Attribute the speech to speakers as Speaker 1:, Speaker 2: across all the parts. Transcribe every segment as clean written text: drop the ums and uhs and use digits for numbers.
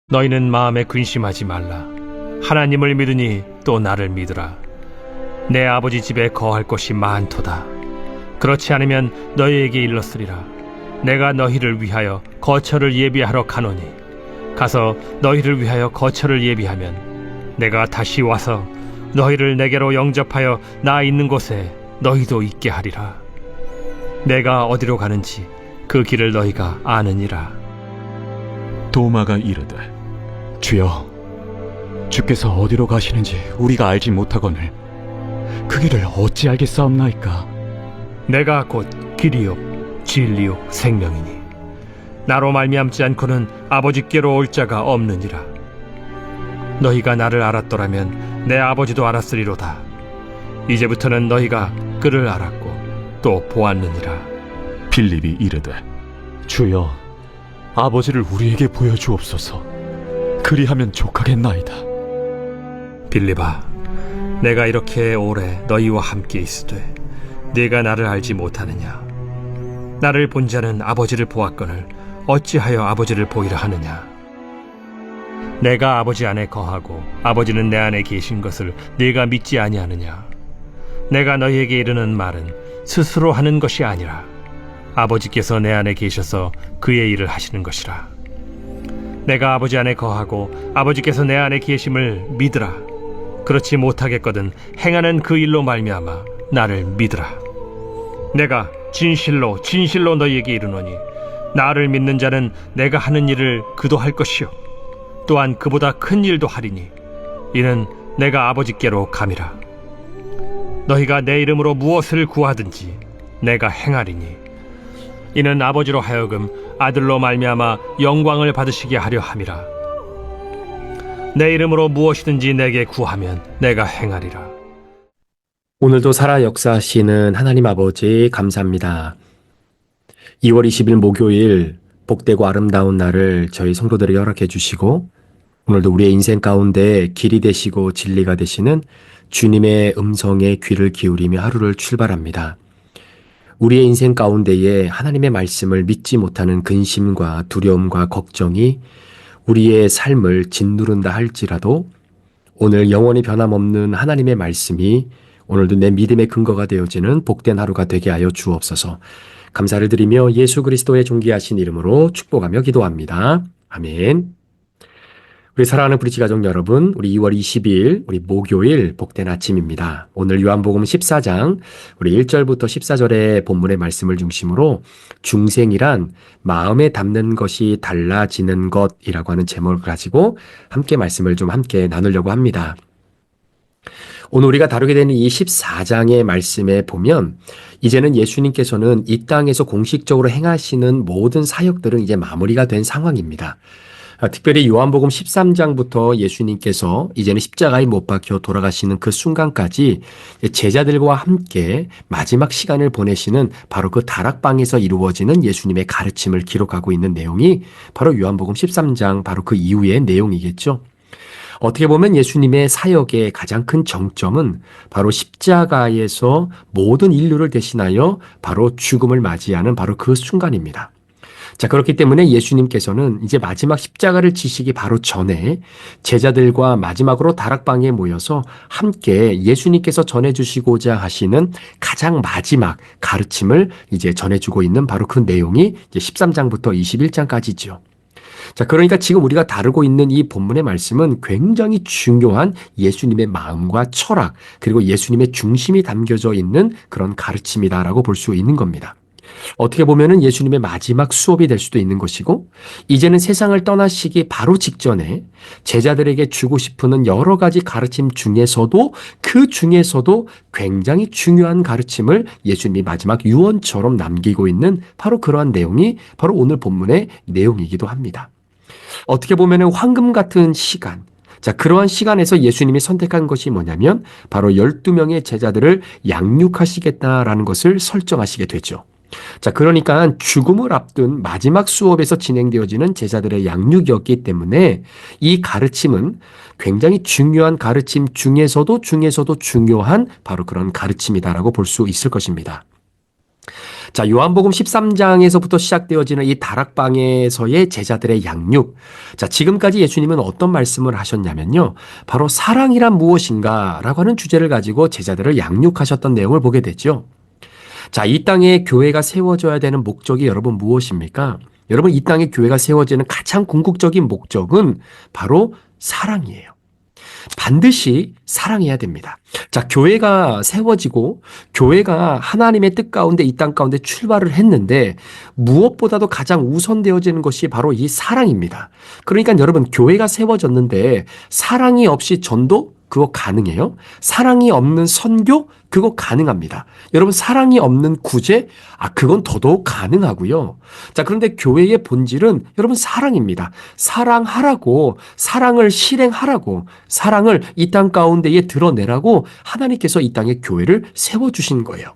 Speaker 1: 너희는 마음에 근심하지 말라. 하나님을 믿으니 또 나를 믿으라. 내 아버지 집에 거할 곳이 많도다. 그렇지 않으면 너희에게 일렀으리라. 내가 너희를 위하여 거처를 예비하러 가노니 가서 너희를 위하여 거처를 예비하면 내가 다시 와서 너희를 내게로 영접하여 나 있는 곳에 너희도 있게 하리라. 내가 어디로 가는지 그 길을 너희가 아느니라.
Speaker 2: 도마가 이르되, 주여, 주께서 어디로 가시는지 우리가 알지 못하거늘 그 길을 어찌 알겠사옵나이까?
Speaker 1: 내가 곧 길이요 진리요 생명이니 나로 말미암지 않고는 아버지께로 올 자가 없느니라. 너희가 나를 알았더라면 내 아버지도 알았으리로다. 이제부터는 너희가 그를 알았고 또 보았느니라.
Speaker 2: 빌립이 이르되, 주여, 아버지를 우리에게 보여주옵소서. 그리하면 족하겠나이다.
Speaker 1: 빌립아, 내가 이렇게 오래 너희와 함께 있으되 네가 나를 알지 못하느냐? 나를 본 자는 아버지를 보았거늘 어찌하여 아버지를 보이라 하느냐? 내가 아버지 안에 거하고 아버지는 내 안에 계신 것을 네가 믿지 아니하느냐? 내가 너희에게 이르는 말은 스스로 하는 것이 아니라 아버지께서 내 안에 계셔서 그의 일을 하시는 것이라. 내가 아버지 안에 거하고 아버지께서 내 안에 계심을 믿으라. 그렇지 못하겠거든 행하는 그 일로 말미암아 나를 믿으라. 내가 진실로 진실로 너희에게 이르노니 나를 믿는 자는 내가 하는 일을 그도 할 것이요 또한 그보다 큰 일도 하리니 이는 내가 아버지께로 감이라. 너희가 내 이름으로 무엇을 구하든지 내가 행하리니 이는 아버지로 하여금 아들로 말미암아 영광을 받으시게 하려 함이라. 내 이름으로 무엇이든지 내게 구하면 내가 행하리라.
Speaker 3: 오늘도 살아 역사하시는 하나님 아버지 감사합니다. 2월 20일 목요일 복되고 아름다운 날을 저희 성도들에게 허락해 주시고 오늘도 우리의 인생 가운데 길이 되시고 진리가 되시는 주님의 음성에 귀를 기울이며 하루를 출발합니다. 우리의 인생 가운데에 하나님의 말씀을 믿지 못하는 근심과 두려움과 걱정이 우리의 삶을 짓누른다 할지라도 오늘 영원히 변함없는 하나님의 말씀이 오늘도 내 믿음의 근거가 되어지는 복된 하루가 되게 하여 주옵소서. 감사를 드리며 예수 그리스도의 존귀하신 이름으로 축복하며 기도합니다. 아멘. 우리 사랑하는 브리치 가족 여러분, 우리 2월 22일 우리 목요일 복된 아침입니다. 오늘 요한복음 14장 우리 1절부터 14절의 본문의 말씀을 중심으로 중생이란 마음에 담는 것이 달라지는 것이라고 하는 제목을 가지고 함께 말씀을 좀 함께 나누려고 합니다. 오늘 우리가 다루게 되는 이 14장의 말씀에 보면 이제는 예수님께서는 이 땅에서 공식적으로 행하시는 모든 사역들은 이제 마무리가 된 상황입니다. 특별히 요한복음 13장부터 예수님께서 이제는 십자가에 못 박혀 돌아가시는 그 순간까지 제자들과 함께 마지막 시간을 보내시는 바로 그 다락방에서 이루어지는 예수님의 가르침을 기록하고 있는 내용이 바로 요한복음 13장 바로 그 이후의 내용이겠죠. 어떻게 보면 예수님의 사역의 가장 큰 정점은 바로 십자가에서 모든 인류를 대신하여 바로 죽음을 맞이하는 바로 그 순간입니다. 자, 그렇기 때문에 예수님께서는 이제 마지막 십자가를 지시기 바로 전에 제자들과 마지막으로 다락방에 모여서 함께 예수님께서 전해주시고자 하시는 가장 마지막 가르침을 이제 전해주고 있는 바로 그 내용이 이제 13장부터 21장까지죠. 자, 그러니까 지금 우리가 다루고 있는 이 본문의 말씀은 굉장히 중요한 예수님의 마음과 철학, 그리고 예수님의 중심이 담겨져 있는 그런 가르침이다라고 볼 수 있는 겁니다. 어떻게 보면은 예수님의 마지막 수업이 될 수도 있는 것이고, 이제는 세상을 떠나시기 바로 직전에 제자들에게 주고 싶은 여러 가지 가르침 중에서도 그 중에서도 굉장히 중요한 가르침을 예수님이 마지막 유언처럼 남기고 있는 바로 그러한 내용이 바로 오늘 본문의 내용이기도 합니다. 어떻게 보면은 황금 같은 시간, 자, 그러한 시간에서 예수님이 선택한 것이 뭐냐면 바로 12명의 제자들을 양육하시겠다라는 것을 설정하시게 되죠. 자, 그러니까 죽음을 앞둔 마지막 수업에서 진행되어지는 제자들의 양육이었기 때문에 이 가르침은 굉장히 중요한 가르침 중에서도 중요한 바로 그런 가르침이다라고 볼 수 있을 것입니다. 자, 요한복음 13장에서부터 시작되어지는 이 다락방에서의 제자들의 양육. 자, 지금까지 예수님은 어떤 말씀을 하셨냐면요. 바로 사랑이란 무엇인가라고 하는 주제를 가지고 제자들을 양육하셨던 내용을 보게 되죠. 자, 이 땅에 교회가 세워져야 되는 목적이 여러분 무엇입니까? 여러분, 이 땅에 교회가 세워지는 가장 궁극적인 목적은 바로 사랑이에요. 반드시 사랑해야 됩니다. 자, 교회가 세워지고 교회가 하나님의 뜻 가운데 이 땅 가운데 출발을 했는데 무엇보다도 가장 우선되어지는 것이 바로 이 사랑입니다. 그러니까 여러분, 교회가 세워졌는데 사랑이 없이 전도 그거 가능해요? 사랑이 없는 선교 그거 가능합니다. 여러분, 사랑이 없는 구제 그건 더더욱 가능하고요. 자, 그런데 교회의 본질은 여러분 사랑입니다. 사랑하라고, 사랑을 실행하라고, 사랑을 이 땅 가운데에 드러내라고 하나님께서 이 땅에 교회를 세워주신 거예요.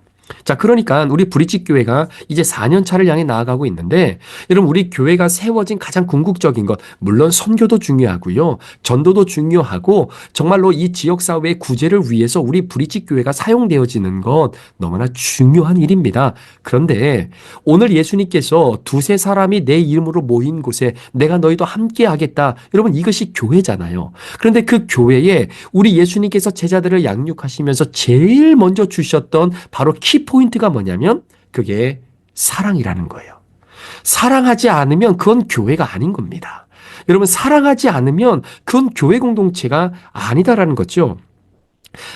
Speaker 3: 자, 그러니까 우리 브릿지 교회가 이제 4년 차를 향해 나아가고 있는데 여러분, 우리 교회가 세워진 가장 궁극적인 것, 물론 선교도 중요하고요. 전도도 중요하고 정말로 이 지역사회의 구제를 위해서 우리 브릿지 교회가 사용되어지는 것 너무나 중요한 일입니다. 그런데 오늘 예수님께서 두세 사람이 내 이름으로 모인 곳에 내가 너희도 함께 하겠다. 여러분, 이것이 교회잖아요. 그런데 그 교회에 우리 예수님께서 제자들을 양육하시면서 제일 먼저 주셨던 바로 키포인트가 뭐냐면 그게 사랑이라는 거예요. 사랑하지 않으면 그건 교회가 아닌 겁니다. 여러분, 사랑하지 않으면 그건 교회 공동체가 아니다라는 거죠.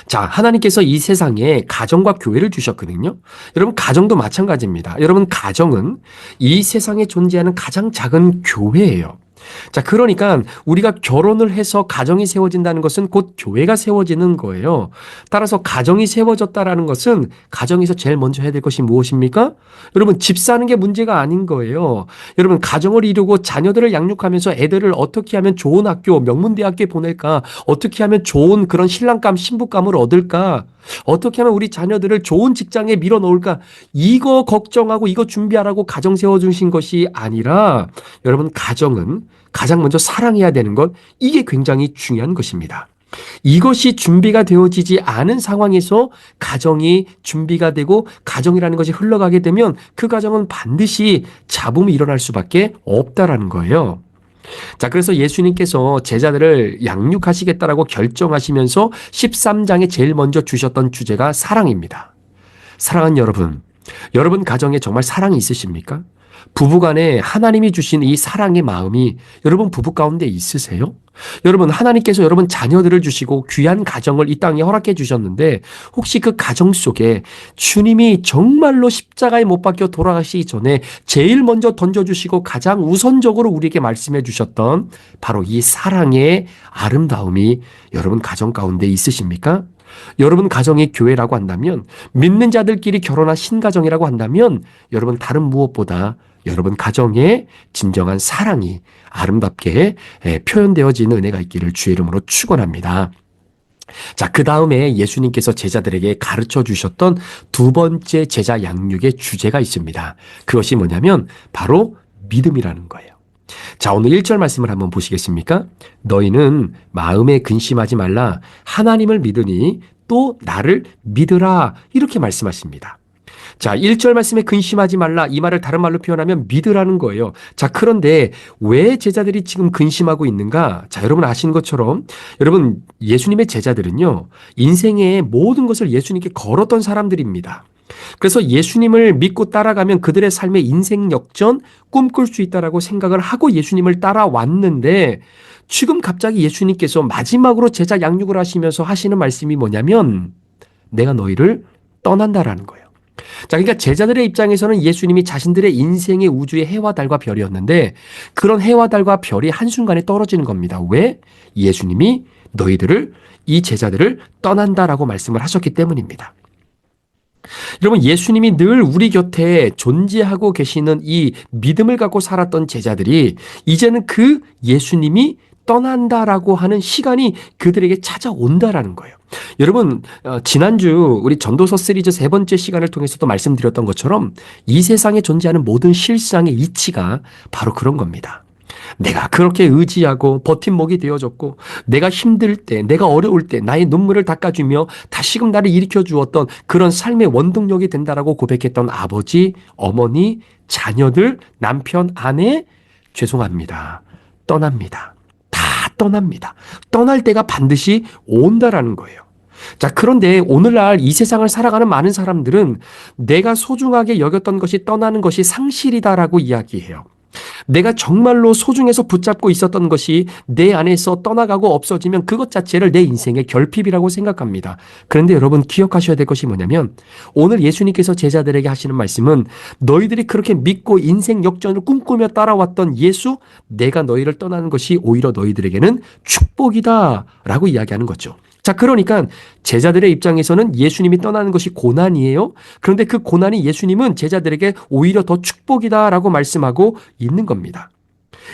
Speaker 3: 자, 하나님께서 이 세상에 가정과 교회를 주셨거든요. 여러분, 가정도 마찬가지입니다. 여러분, 가정은 이 세상에 존재하는 가장 작은 교회예요. 자, 그러니까 우리가 결혼을 해서 가정이 세워진다는 것은 곧 교회가 세워지는 거예요. 따라서 가정이 세워졌다라는 것은 가정에서 제일 먼저 해야 될 것이 무엇입니까? 여러분, 집 사는 게 문제가 아닌 거예요. 여러분, 가정을 이루고 자녀들을 양육하면서 애들을 어떻게 하면 좋은 학교, 명문대학교에 보낼까? 어떻게 하면 좋은 그런 신랑감, 신부감을 얻을까? 어떻게 하면 우리 자녀들을 좋은 직장에 밀어넣을까? 이거 걱정하고 이거 준비하라고 가정 세워주신 것이 아니라 여러분, 가정은 가장 먼저 사랑해야 되는 것, 이게 굉장히 중요한 것입니다. 이것이 준비가 되어지지 않은 상황에서 가정이 준비가 되고 가정이라는 것이 흘러가게 되면 그 가정은 반드시 잡음이 일어날 수밖에 없다라는 거예요. 자, 그래서 예수님께서 제자들을 양육하시겠다라고 결정하시면서 13장에 제일 먼저 주셨던 주제가 사랑입니다. 사랑하는 여러분, 여러분 가정에 정말 사랑이 있으십니까? 부부간에 하나님이 주신 이 사랑의 마음이 여러분 부부 가운데 있으세요? 여러분, 하나님께서 여러분 자녀들을 주시고 귀한 가정을 이 땅에 허락해 주셨는데 혹시 그 가정 속에 주님이 정말로 십자가에 못 박혀 돌아가시기 전에 제일 먼저 던져주시고 가장 우선적으로 우리에게 말씀해 주셨던 바로 이 사랑의 아름다움이 여러분 가정 가운데 있으십니까? 여러분 가정이 교회라고 한다면, 믿는 자들끼리 결혼한 신가정이라고 한다면 여러분 다른 무엇보다 여러분 가정에 진정한 사랑이 아름답게 표현되어지는 은혜가 있기를 주의 이름으로 축원합니다. 자, 그 다음에 예수님께서 제자들에게 가르쳐 주셨던 두 번째 제자 양육의 주제가 있습니다. 그것이 뭐냐면 바로 믿음이라는 거예요. 자, 오늘 1절 말씀을 한번 보시겠습니까? 너희는 마음에 근심하지 말라. 하나님을 믿으니 또 나를 믿으라. 이렇게 말씀하십니다. 자, 1절 말씀에 근심하지 말라. 이 말을 다른 말로 표현하면 믿으라는 거예요. 자, 그런데 왜 제자들이 지금 근심하고 있는가? 자, 여러분 아시는 것처럼 여러분 예수님의 제자들은요, 인생의 모든 것을 예수님께 걸었던 사람들입니다. 그래서 예수님을 믿고 따라가면 그들의 삶의 인생 역전 꿈꿀 수 있다라고 생각을 하고 예수님을 따라왔는데 지금 갑자기 예수님께서 마지막으로 제자 양육을 하시면서 하시는 말씀이 뭐냐면 내가 너희를 떠난다라는 거예요. 자, 그러니까 제자들의 입장에서는 예수님이 자신들의 인생의 우주의 해와 달과 별이었는데 그런 해와 달과 별이 한순간에 떨어지는 겁니다. 왜? 예수님이 너희들을, 이 제자들을 떠난다라고 말씀을 하셨기 때문입니다. 여러분, 예수님이 늘 우리 곁에 존재하고 계시는 이 믿음을 갖고 살았던 제자들이 이제는 그 예수님이 떠난다라고 하는 시간이 그들에게 찾아온다라는 거예요. 여러분, 지난주 우리 전도서 시리즈 세 번째 시간을 통해서도 말씀드렸던 것처럼 이 세상에 존재하는 모든 실상의 이치가 바로 그런 겁니다. 내가 그렇게 의지하고 버팀목이 되어줬고 내가 힘들 때, 내가 어려울 때 나의 눈물을 닦아주며 다시금 나를 일으켜 주었던 그런 삶의 원동력이 된다라고 고백했던 아버지, 어머니, 자녀들, 남편, 아내, 죄송합니다. 떠납니다. 다 떠납니다. 떠날 때가 반드시 온다라는 거예요. 자, 그런데 오늘날 이 세상을 살아가는 많은 사람들은 내가 소중하게 여겼던 것이 떠나는 것이 상실이다라고 이야기해요. 내가 정말로 소중해서 붙잡고 있었던 것이 내 안에서 떠나가고 없어지면 그것 자체를 내 인생의 결핍이라고 생각합니다. 그런데 여러분 기억하셔야 될 것이 뭐냐면 오늘 예수님께서 제자들에게 하시는 말씀은 너희들이 그렇게 믿고 인생 역전을 꿈꾸며 따라왔던 예수, 내가 너희를 떠나는 것이 오히려 너희들에게는 축복이다 라고 이야기하는 거죠. 자, 그러니까 제자들의 입장에서는 예수님이 떠나는 것이 고난이에요. 그런데 그 고난이 예수님은 제자들에게 오히려 더 축복이다라고 말씀하고 있는 겁니다.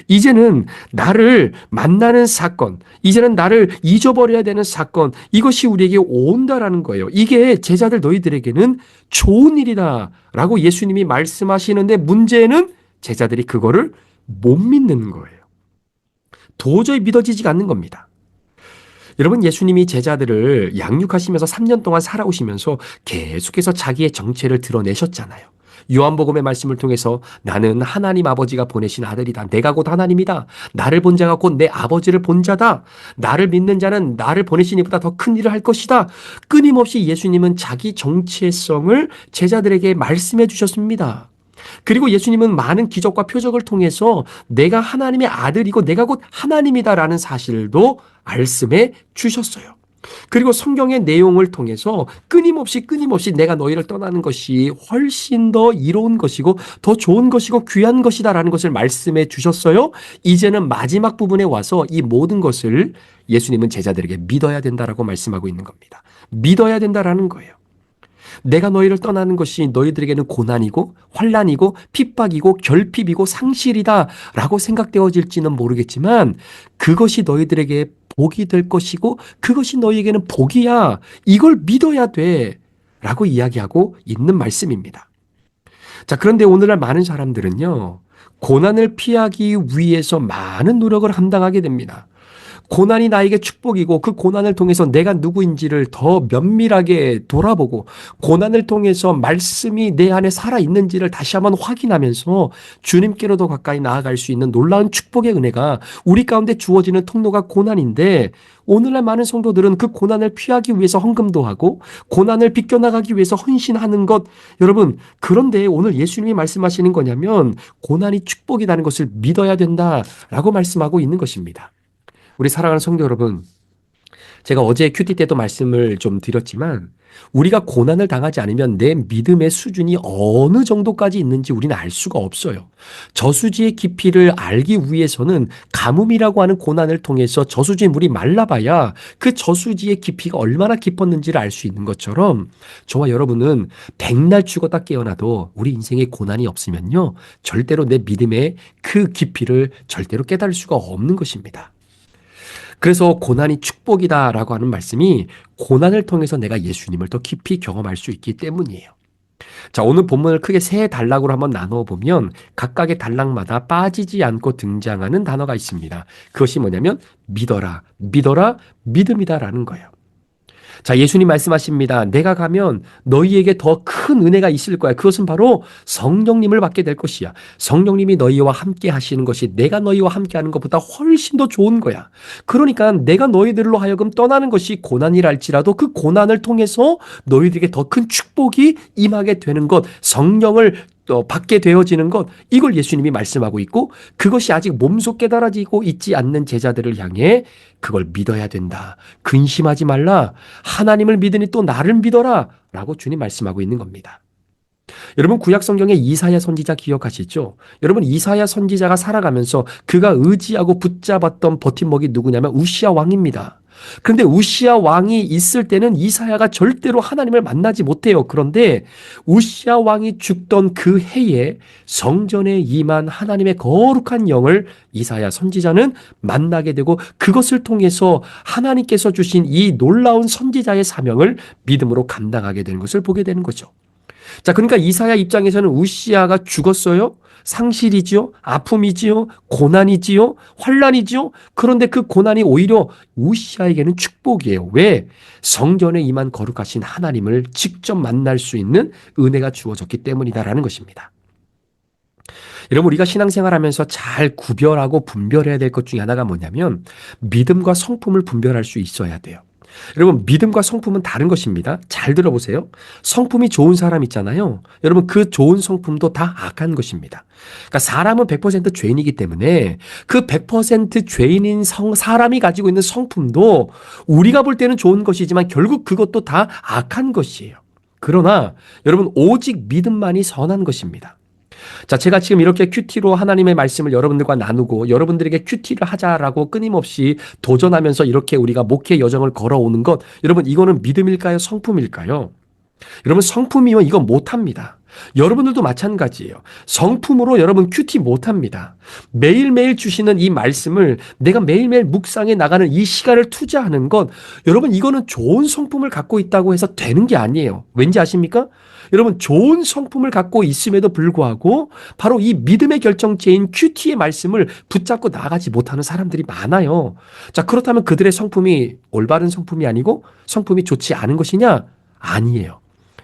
Speaker 3: 이제는 나를 만나는 사건, 이제는 나를 잊어버려야 되는 사건, 이것이 우리에게 온다라는 거예요. 이게 제자들 너희들에게는 좋은 일이다라고 예수님이 말씀하시는데 문제는 제자들이 그거를 못 믿는 거예요. 도저히 믿어지지가 않는 겁니다. 여러분, 예수님이 제자들을 양육하시면서 3년 동안 살아오시면서 계속해서 자기의 정체를 드러내셨잖아요. 요한복음의 말씀을 통해서 나는 하나님 아버지가 보내신 아들이다. 내가 곧 하나님이다. 나를 본 자가 곧 내 아버지를 본 자다. 나를 믿는 자는 나를 보내신 이보다 더 큰 일을 할 것이다. 끊임없이 예수님은 자기 정체성을 제자들에게 말씀해 주셨습니다. 그리고 예수님은 많은 기적과 표적을 통해서 내가 하나님의 아들이고 내가 곧 하나님이다라는 사실도 말씀해 주셨어요. 그리고 성경의 내용을 통해서 끊임없이 내가 너희를 떠나는 것이 훨씬 더 이로운 것이고 더 좋은 것이고 귀한 것이다라는 것을 말씀해 주셨어요. 이제는 마지막 부분에 와서 이 모든 것을 예수님은 제자들에게 믿어야 된다라고 말씀하고 있는 겁니다. 믿어야 된다라는 거예요. 내가 너희를 떠나는 것이 너희들에게는 고난이고 환난이고 핍박이고 결핍이고 상실이다 라고 생각되어질지는 모르겠지만 그것이 너희들에게 복이 될 것이고 그것이 너희에게는 복이야. 이걸 믿어야 돼 라고 이야기하고 있는 말씀입니다. 자, 그런데 오늘날 많은 사람들은요, 고난을 피하기 위해서 많은 노력을 감당하게 됩니다. 고난이 나에게 축복이고 그 고난을 통해서 내가 누구인지를 더 면밀하게 돌아보고 고난을 통해서 말씀이 내 안에 살아있는지를 다시 한번 확인하면서 주님께로 더 가까이 나아갈 수 있는 놀라운 축복의 은혜가 우리 가운데 주어지는 통로가 고난인데 오늘날 많은 성도들은 그 고난을 피하기 위해서 헌금도 하고 고난을 비껴나가기 위해서 헌신하는 것, 여러분, 그런데 오늘 예수님이 말씀하시는 거냐면 고난이 축복이라는 것을 믿어야 된다라고 말씀하고 있는 것입니다. 우리 사랑하는 성도 여러분, 제가 어제 큐티 때도 말씀을 좀 드렸지만 우리가 고난을 당하지 않으면 내 믿음의 수준이 어느 정도까지 있는지 우리는 알 수가 없어요. 저수지의 깊이를 알기 위해서는 가뭄이라고 하는 고난을 통해서 저수지의 물이 말라봐야 그 저수지의 깊이가 얼마나 깊었는지를 알 수 있는 것처럼 저와 여러분은 백날 죽었다 깨어나도 우리 인생에 고난이 없으면요, 절대로 내 믿음의 그 깊이를 절대로 깨달을 수가 없는 것입니다. 그래서 고난이 축복이다라고 하는 말씀이 고난을 통해서 내가 예수님을 더 깊이 경험할 수 있기 때문이에요. 자, 오늘 본문을 크게 세 단락으로 한번 나누어 보면 각각의 단락마다 빠지지 않고 등장하는 단어가 있습니다. 그것이 뭐냐면 믿어라, 믿어라, 믿음이다라는 거예요. 자, 예수님 말씀하십니다. 내가 가면 너희에게 더 큰 은혜가 있을 거야. 그것은 바로 성령님을 받게 될 것이야. 성령님이 너희와 함께 하시는 것이 내가 너희와 함께 하는 것보다 훨씬 더 좋은 거야. 그러니까 내가 너희들로 하여금 떠나는 것이 고난이랄지라도 그 고난을 통해서 너희들에게 더 큰 축복이 임하게 되는 것, 성령을 또 받게 되어지는 것, 이걸 예수님이 말씀하고 있고 그것이 아직 몸소 깨달아지고 있지 않는 제자들을 향해 그걸 믿어야 된다. 근심하지 말라. 하나님을 믿으니 또 나를 믿어라. 라고 주님 말씀하고 있는 겁니다. 여러분, 구약 성경의 이사야 선지자 기억하시죠? 여러분, 이사야 선지자가 살아가면서 그가 의지하고 붙잡았던 버팀목이 누구냐면 우시야 왕입니다. 그런데 우시야 왕이 있을 때는 이사야가 절대로 하나님을 만나지 못해요. 그런데 우시야 왕이 죽던 그 해에 성전에 임한 하나님의 거룩한 영을 이사야 선지자는 만나게 되고 그것을 통해서 하나님께서 주신 이 놀라운 선지자의 사명을 믿음으로 감당하게 되는 것을 보게 되는 거죠. 자, 그러니까 이사야 입장에서는 우시아가 죽었어요? 상실이지요? 아픔이지요? 고난이지요? 환란이지요? 그런데 그 고난이 오히려 우시아에게는 축복이에요. 왜? 성전에 임한 거룩하신 하나님을 직접 만날 수 있는 은혜가 주어졌기 때문이다라는 것입니다. 여러분, 우리가 신앙생활하면서 잘 구별하고 분별해야 될 것 중에 하나가 뭐냐면 믿음과 성품을 분별할 수 있어야 돼요. 여러분, 믿음과 성품은 다른 것입니다. 잘 들어보세요. 성품이 좋은 사람 있잖아요. 여러분, 그 좋은 성품도 다 악한 것입니다. 그러니까 사람은 100% 죄인이기 때문에 그 100% 죄인인 사람이 가지고 있는 성품도 우리가 볼 때는 좋은 것이지만 결국 그것도 다 악한 것이에요. 그러나 여러분, 오직 믿음만이 선한 것입니다. 자, 제가 지금 이렇게 큐티로 하나님의 말씀을 여러분들과 나누고 여러분들에게 큐티를 하자라고 끊임없이 도전하면서 이렇게 우리가 목회 여정을 걸어오는 것, 여러분, 이거는 믿음일까요? 성품일까요? 여러분, 성품이면 이거 못합니다. 여러분들도 마찬가지예요. 성품으로 여러분 큐티 못합니다. 매일매일 주시는 이 말씀을 내가 매일매일 묵상해 나가는 이 시간을 투자하는 것, 여러분, 이거는 좋은 성품을 갖고 있다고 해서 되는 게 아니에요. 왠지 아십니까? 여러분, 좋은 성품을 갖고 있음에도 불구하고 바로 이 믿음의 결정체인 큐티의 말씀을 붙잡고 나가지 못하는 사람들이 많아요. 자, 그렇다면 그들의 성품이 올바른 성품이 아니고 성품이 좋지 않은 것이냐? 아니에요.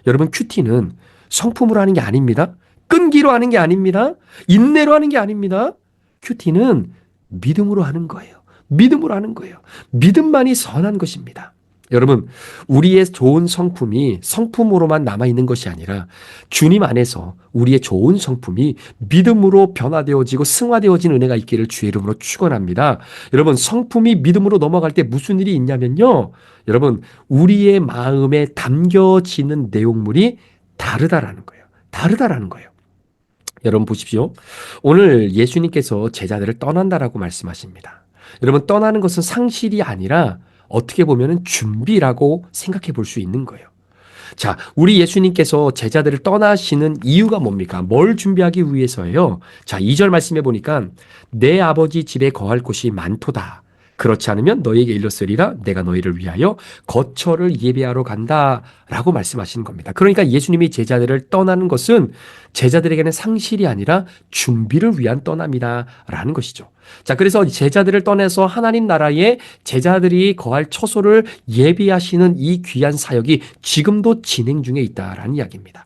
Speaker 3: 여러분, 큐티는 성품으로 하는 게 아닙니다. 끈기로 하는 게 아닙니다. 인내로 하는 게 아닙니다. 큐티는 믿음으로 하는 거예요. 믿음으로 하는 거예요. 믿음만이 선한 것입니다. 여러분, 우리의 좋은 성품이 성품으로만 남아있는 것이 아니라 주님 안에서 우리의 좋은 성품이 믿음으로 변화되어지고 승화되어진 은혜가 있기를 주의 이름으로 축원합니다. 여러분, 성품이 믿음으로 넘어갈 때 무슨 일이 있냐면요. 여러분, 우리의 마음에 담겨지는 내용물이 다르다라는 거예요. 다르다라는 거예요. 여러분 보십시오. 오늘 예수님께서 제자들을 떠난다라고 말씀하십니다. 여러분, 떠나는 것은 상실이 아니라 어떻게 보면 준비라고 생각해 볼 수 있는 거예요. 자, 우리 예수님께서 제자들을 떠나시는 이유가 뭡니까? 뭘 준비하기 위해서예요? 자, 2절 말씀해 보니까 내 아버지 집에 거할 곳이 많도다. 그렇지 않으면 너희에게 일렀으리라 내가 너희를 위하여 거처를 예비하러 간다라고 말씀하시는 겁니다. 그러니까 예수님이 제자들을 떠나는 것은 제자들에게는 상실이 아니라 준비를 위한 떠남이다라는 것이죠. 자, 그래서 제자들을 떠나서 하나님 나라에 제자들이 거할 처소를 예비하시는 이 귀한 사역이 지금도 진행 중에 있다라는 이야기입니다.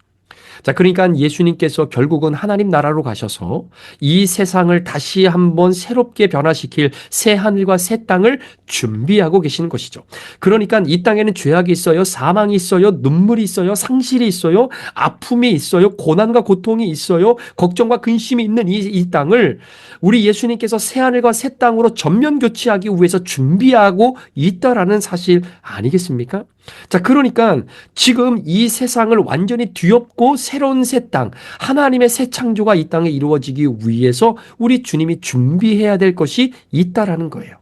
Speaker 3: 자, 그러니까 예수님께서 결국은 하나님 나라로 가셔서 이 세상을 다시 한번 새롭게 변화시킬 새 하늘과 새 땅을 준비하고 계시는 것이죠. 그러니까 이 땅에는 죄악이 있어요. 사망이 있어요. 눈물이 있어요. 상실이 있어요. 아픔이 있어요. 고난과 고통이 있어요. 걱정과 근심이 있는 이 땅을 우리 예수님께서 새 하늘과 새 땅으로 전면 교체하기 위해서 준비하고 있다라는 사실 아니겠습니까? 자, 그러니까 지금 이 세상을 완전히 뒤엎고 새로운 새 땅, 하나님의 새 창조가 이 땅에 이루어지기 위해서 우리 주님이 준비해야 될 것이 있다라는 거예요.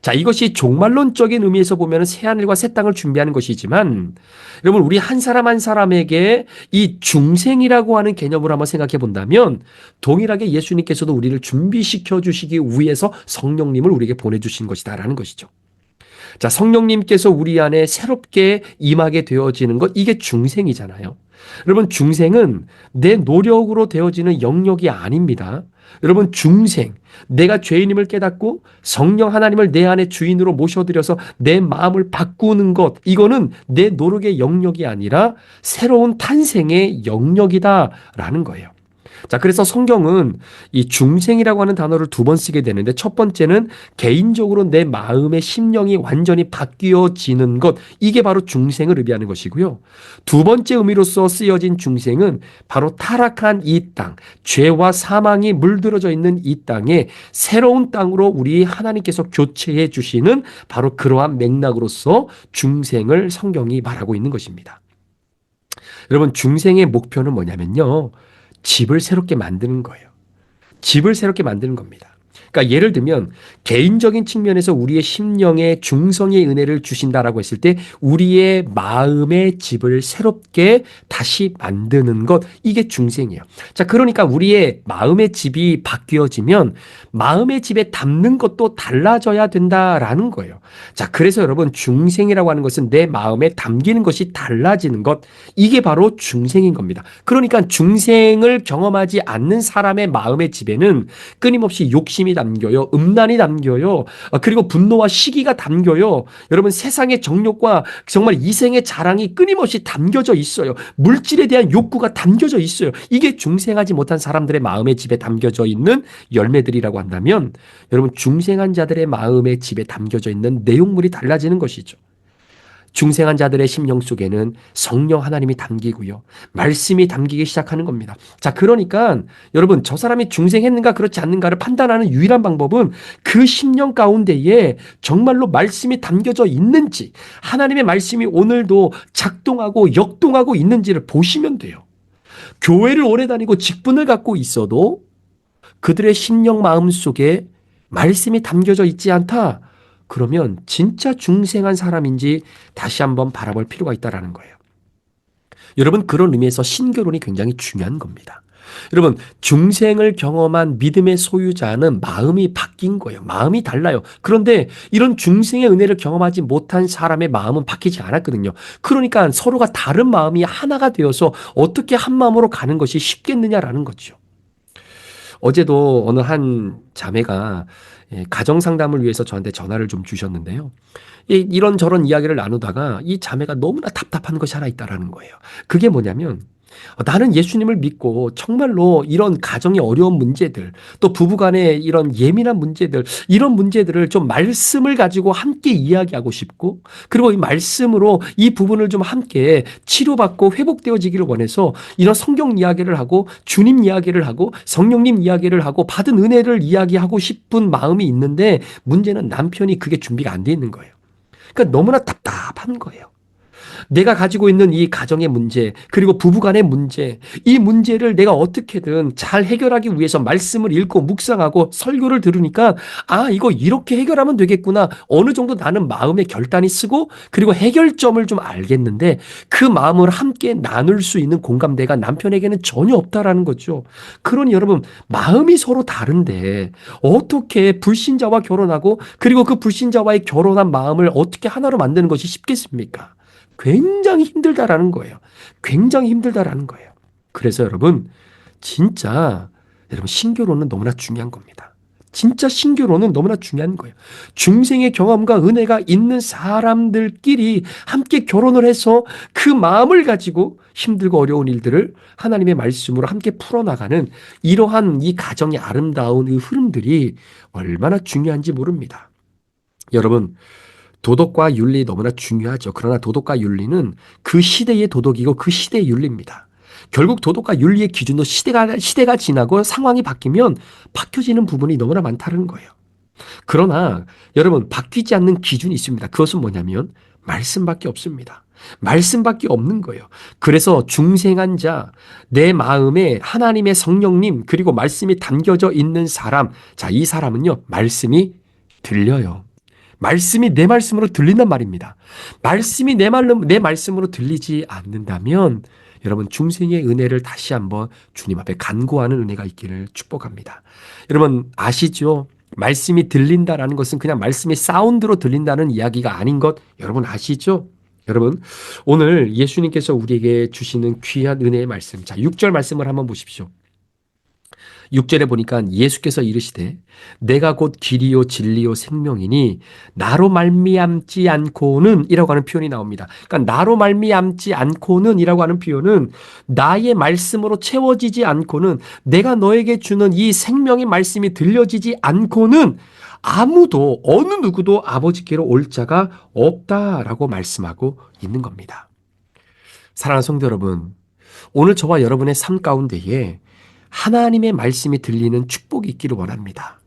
Speaker 3: 자, 이것이 종말론적인 의미에서 보면 새 하늘과 새 땅을 준비하는 것이지만 여러분, 우리 한 사람 한 사람에게 이 중생이라고 하는 개념을 한번 생각해 본다면 동일하게 예수님께서도 우리를 준비시켜 주시기 위해서 성령님을 우리에게 보내주신 것이다라는 것이죠. 자, 성령님께서 우리 안에 새롭게 임하게 되어지는 것, 이게 중생이잖아요. 여러분, 중생은 내 노력으로 되어지는 영역이 아닙니다. 여러분, 중생, 내가 죄인임을 깨닫고 성령 하나님을 내 안에 주인으로 모셔들여서 내 마음을 바꾸는 것, 이거는 내 노력의 영역이 아니라 새로운 탄생의 영역이다라는 거예요. 자, 그래서 성경은 이 중생이라고 하는 단어를 두 번 쓰게 되는데 첫 번째는 개인적으로 내 마음의 심령이 완전히 바뀌어지는 것, 이게 바로 중생을 의미하는 것이고요. 두 번째 의미로서 쓰여진 중생은 바로 타락한 이 땅, 죄와 사망이 물들어져 있는 이 땅에 새로운 땅으로 우리 하나님께서 교체해 주시는 바로 그러한 맥락으로서 중생을 성경이 말하고 있는 것입니다. 여러분, 중생의 목표는 뭐냐면요, 집을 새롭게 만드는 거예요. 집을 새롭게 만드는 겁니다. 그러니까 예를 들면 개인적인 측면에서 우리의 심령에 중성의 은혜를 주신다라고 했을 때 우리의 마음의 집을 새롭게 다시 만드는 것, 이게 중생이에요. 자, 그러니까 우리의 마음의 집이 바뀌어지면 마음의 집에 담는 것도 달라져야 된다라는 거예요. 자, 그래서 여러분 중생이라고 하는 것은 내 마음에 담기는 것이 달라지는 것, 이게 바로 중생인 겁니다. 그러니까 중생을 경험하지 않는 사람의 마음의 집에는 끊임없이 욕심이 담겨요. 음란이 담겨요. 그리고 분노와 시기가 담겨요. 여러분 세상의 정욕과 정말 이생의 자랑이 끊임없이 담겨져 있어요. 물질에 대한 욕구가 담겨져 있어요. 이게 중생하지 못한 사람들의 마음의 집에 담겨져 있는 열매들이라고 한다면 여러분 중생한 자들의 마음의 집에 담겨져 있는 내용물이 달라지는 것이죠. 중생한 자들의 심령 속에는 성령 하나님이 담기고요. 말씀이 담기기 시작하는 겁니다. 자, 그러니까 여러분 저 사람이 중생했는가 그렇지 않는가를 판단하는 유일한 방법은 그 심령 가운데에 정말로 말씀이 담겨져 있는지, 하나님의 말씀이 오늘도 작동하고 역동하고 있는지를 보시면 돼요. 교회를 오래 다니고 직분을 갖고 있어도 그들의 심령 마음 속에 말씀이 담겨져 있지 않다. 그러면 진짜 중생한 사람인지 다시 한번 바라볼 필요가 있다는 거예요. 여러분 그런 의미에서 신교론이 굉장히 중요한 겁니다. 여러분 중생을 경험한 믿음의 소유자는 마음이 바뀐 거예요. 마음이 달라요. 그런데 이런 중생의 은혜를 경험하지 못한 사람의 마음은 바뀌지 않았거든요. 그러니까 서로가 다른 마음이 하나가 되어서 어떻게 한 마음으로 가는 것이 쉽겠느냐라는 거죠. 어제도 어느 한 자매가 가정 상담을 위해서 저한테 전화를 좀 주셨는데요. 이런저런 이야기를 나누다가 이 자매가 너무나 답답한 것이 하나 있다라는 거예요. 그게 뭐냐면 나는 예수님을 믿고 정말로 이런 가정의 어려운 문제들, 또 부부간의 이런 예민한 문제들, 이런 문제들을 좀 말씀을 가지고 함께 이야기하고 싶고, 그리고 이 말씀으로 이 부분을 좀 함께 치료받고 회복되어지기를 원해서 이런 성경 이야기를 하고 주님 이야기를 하고 성령님 이야기를 하고 받은 은혜를 이야기하고 싶은 마음이 있는데 문제는 남편이 그게 준비가 안 돼 있는 거예요. 그러니까 너무나 답답한 거예요. 내가 가지고 있는 이 가정의 문제, 그리고 부부간의 문제, 이 문제를 내가 어떻게든 잘 해결하기 위해서 말씀을 읽고 묵상하고 설교를 들으니까 이거 이렇게 해결하면 되겠구나. 어느 정도 나는 마음의 결단이 쓰고 그리고 해결점을 좀 알겠는데 그 마음을 함께 나눌 수 있는 공감대가 남편에게는 전혀 없다라는 거죠. 그러니 여러분 마음이 서로 다른데 어떻게 불신자와 결혼하고 그리고 그 불신자와의 결혼한 마음을 어떻게 하나로 만드는 것이 쉽겠습니까? 굉장히 힘들다라는 거예요. 굉장히 힘들다라는 거예요. 그래서 여러분 진짜 여러분 신교로는 너무나 중요한 겁니다. 진짜 신교로는 너무나 중요한 거예요. 중생의 경험과 은혜가 있는 사람들끼리 함께 결혼을 해서 그 마음을 가지고 힘들고 어려운 일들을 하나님의 말씀으로 함께 풀어나가는 이러한 이 가정의 아름다운 이 흐름들이 얼마나 중요한지 모릅니다. 여러분 도덕과 윤리 너무나 중요하죠. 그러나 도덕과 윤리는 그 시대의 도덕이고 그 시대의 윤리입니다. 결국 도덕과 윤리의 기준도 시대가 지나고 상황이 바뀌면 바뀌어지는 부분이 너무나 많다는 거예요. 그러나 여러분 바뀌지 않는 기준이 있습니다. 그것은 뭐냐면 말씀밖에 없습니다. 말씀밖에 없는 거예요. 그래서 중생한 자, 내 마음에 하나님의 성령님 그리고 말씀이 담겨져 있는 사람, 자, 이 사람은요 말씀이 들려요. 말씀이 내 말씀으로 들린단 말입니다. 말씀이 내 말씀으로 들리지 않는다면 여러분 중생의 은혜를 다시 한번 주님 앞에 간구하는 은혜가 있기를 축복합니다. 여러분 아시죠? 말씀이 들린다라는 것은 그냥 말씀의 사운드로 들린다는 이야기가 아닌 것 여러분 아시죠? 여러분 오늘 예수님께서 우리에게 주시는 귀한 은혜의 말씀, 자 6절 말씀을 한번 보십시오. 6절에 보니까 예수께서 이르시되 내가 곧 길이요 진리요 생명이니 나로 말미암지 않고는 이라고 하는 표현이 나옵니다. 그러니까 나로 말미암지 않고는 이라고 하는 표현은 나의 말씀으로 채워지지 않고는 내가 너에게 주는 이 생명의 말씀이 들려지지 않고는 아무도 어느 누구도 아버지께로 올 자가 없다라고 말씀하고 있는 겁니다. 사랑하는 성도 여러분, 오늘 저와 여러분의 삶 가운데에 하나님의 말씀이 들리는 축복이 있기를 원합니다.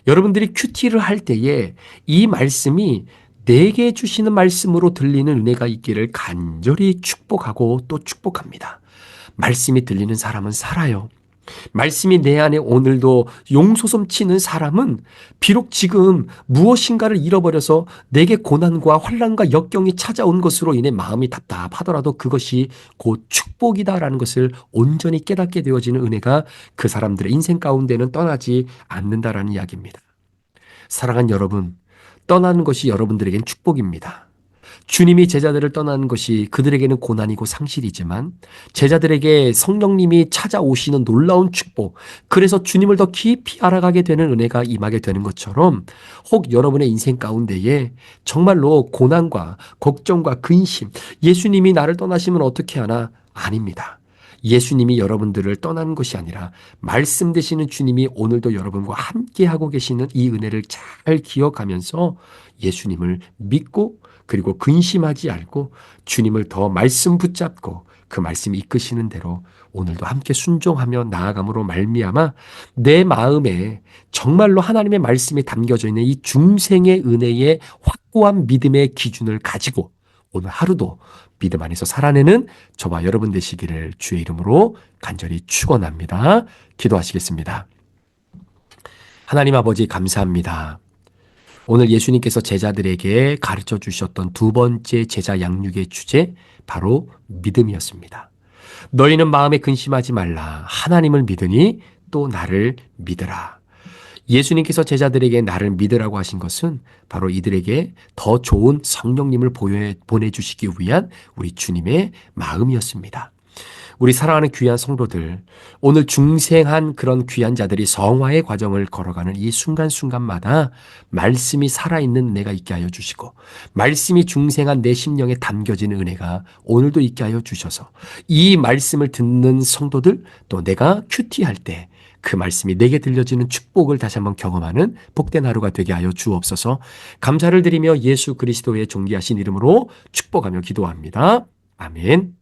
Speaker 3: 여러분들이 큐티를 할 때에 이 말씀이 내게 주시는 말씀으로 들리는 은혜가 있기를 간절히 축복하고 또 축복합니다. 말씀이 들리는 사람은 살아요. 말씀이 내 안에 오늘도 용솟음 치는 사람은 비록 지금 무엇인가를 잃어버려서 내게 고난과 환난과 역경이 찾아온 것으로 인해 마음이 답답하더라도 그것이 곧 축복이다라는 것을 온전히 깨닫게 되어지는 은혜가 그 사람들의 인생 가운데는 떠나지 않는다라는 이야기입니다. 사랑하는 여러분, 떠나는 것이 여러분들에겐 축복입니다. 주님이 제자들을 떠나는 것이 그들에게는 고난이고 상실이지만 제자들에게 성령님이 찾아오시는 놀라운 축복, 그래서 주님을 더 깊이 알아가게 되는 은혜가 임하게 되는 것처럼 혹 여러분의 인생 가운데에 정말로 고난과 걱정과 근심, 예수님이 나를 떠나시면 어떻게 하나? 아닙니다. 예수님이 여러분들을 떠나는 것이 아니라 말씀 되시는 주님이 오늘도 여러분과 함께하고 계시는 이 은혜를 잘 기억하면서 예수님을 믿고 그리고 근심하지 않고 주님을 더 말씀 붙잡고 그 말씀이 이끄시는 대로 오늘도 함께 순종하며 나아감으로 말미암아 내 마음에 정말로 하나님의 말씀이 담겨져 있는 이 중생의 은혜의 확고한 믿음의 기준을 가지고 오늘 하루도 믿음 안에서 살아내는 저와 여러분 되시기를 주의 이름으로 간절히 축원합니다. 기도하시겠습니다. 하나님 아버지 감사합니다. 오늘 예수님께서 제자들에게 가르쳐 주셨던 두 번째 제자 양육의 주제, 바로 믿음이었습니다. 너희는 마음에 근심하지 말라. 하나님을 믿으니 또 나를 믿으라. 예수님께서 제자들에게 나를 믿으라고 하신 것은 바로 이들에게 더 좋은 성령님을 보내주시기 위한 우리 주님의 마음이었습니다. 우리 사랑하는 귀한 성도들, 오늘 중생한 그런 귀한 자들이 성화의 과정을 걸어가는 이 순간순간마다 말씀이 살아있는 은혜가 있게 하여 주시고 말씀이 중생한 내 심령에 담겨지는 은혜가 오늘도 있게 하여 주셔서 이 말씀을 듣는 성도들, 또 내가 큐티할 때 그 말씀이 내게 들려지는 축복을 다시 한번 경험하는 복된 하루가 되게 하여 주옵소서. 감사를 드리며 예수 그리스도의 존귀하신 이름으로 축복하며 기도합니다. 아멘.